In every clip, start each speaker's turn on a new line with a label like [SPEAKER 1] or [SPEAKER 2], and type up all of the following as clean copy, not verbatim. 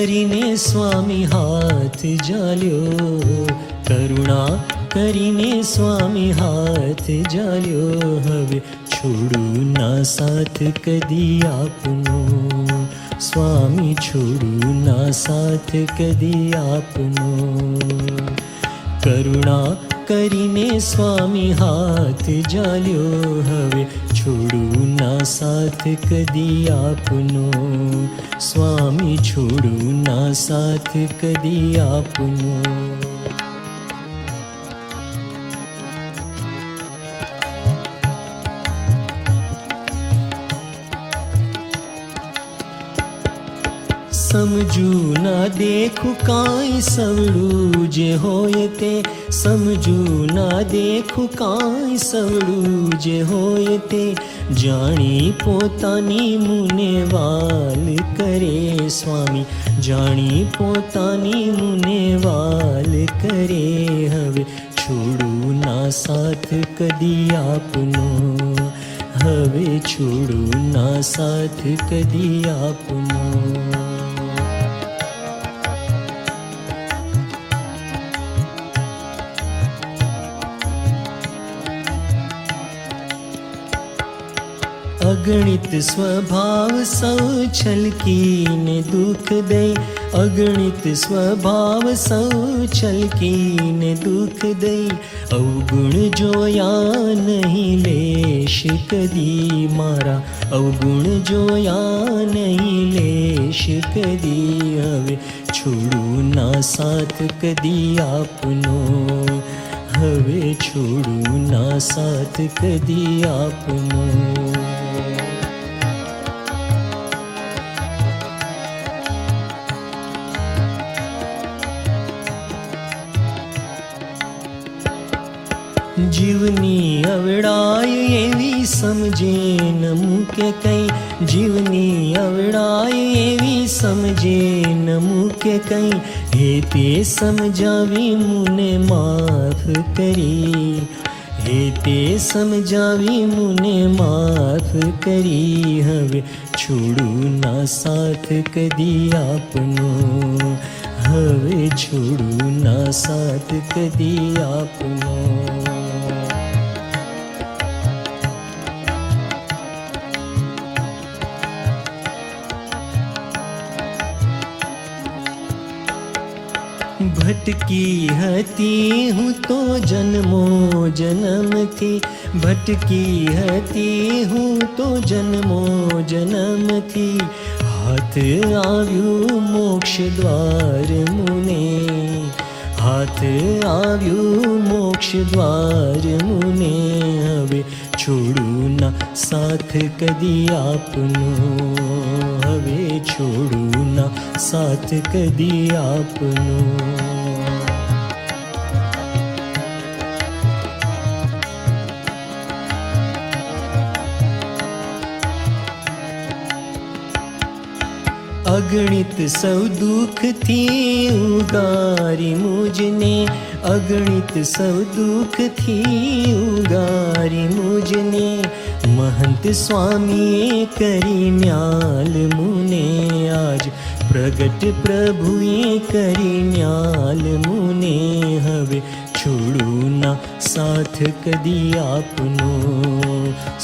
[SPEAKER 1] કરીને સ્વામી હાથ ઝાલ્યો, કરુણા કરીને સ્વામી હાથ ઝાલ્યો. હવે છોડું ના સાથ કદી આપનો, સ્વામી છોડું ના સાથ કદી આપનો. કરુણા કરીને સ્વામી હાથ ઝાલ્યો, હવે છોડું ના સાથ કદી આપનો, સ્વામી છોડું ના સાથ કદી આપનો. સમજું ના દેખું કાંઈ સવડું જે હોય તે, સમજું ના દેખું કાંઈ સવડું જે હોય તે. જાણી પોતાની મુને વાલ કરે સ્વામી, જાણી પોતાની મુને વાલ કરે. હવે છોડું ના સાથ કદી આપનો, હવે છોડું ના સાથ કદી આપનો. અગણિત સ્વભાવ સૌ છલકીને દુઃખ દે, અગણિત સ્વભાવ સૌ છલકીને દુઃખ દે. અવગુણ જોયા નહીં લેશ કદી મારા, અવગુણ જોયા નહીં લેશ કદી. હવે છોડું ના સાથ કદી આપનો, હવે છોડું ના સાથ કદી આપનો. જીવની અવડાય એવી સમજે ન મૂકે કંઈ, જીવની અવડાય એવી સમજે ન મૂકે કંઈ. હે તે સમજાવી મુને માફ કરી, હે તે સમજાવી મુને માફ કરી. હવે છોડું ના સાથ કદી આપનો, હવે છોડું ના સાથ કદી આપનો. ભટકી હતી હું તો જન્મો જન્મથી, ભટકી હતી હું તો જન્મો જન્મથી. હાથ આવ્યું મોક્ષ દ્વાર મુને, હાથ આવ્યું મોક્ષ દ્વાર મુને. હવે છોડું ના સાથ કદી આપનો, હવે છોડું ના સાથ કદી આપનો. અગણિત સૌ દુઃખથી ઉગારી મુજને, અગણિત સૌ દુઃખથી ઉગારી મુજને. મહંત સ્વામીએ કરી ન્યાલ મુને, આજ પ્રગટ પ્રભુએ કરી ન્યાલ મુને. હવે છોડું ના સાથ કદી આપનો,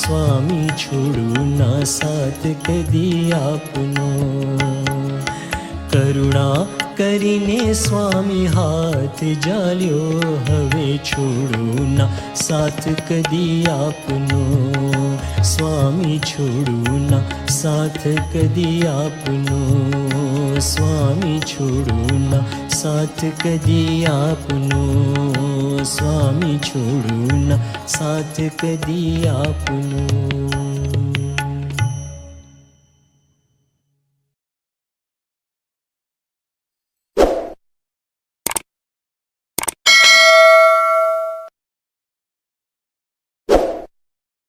[SPEAKER 1] સ્વામી છોડું ના સાથ કદી આપનો. કરુણા કરીને સ્વામી હાથ ઝાલ્યો, હવે છોડું ના સાથ કદી આપનો, સ્વામી છોડું ના સાથ કદી આપનો. સ્વામી છોડું ના સાથ કદી આપનો, સ્વામી છોડું ના સાથ કદી આપનો.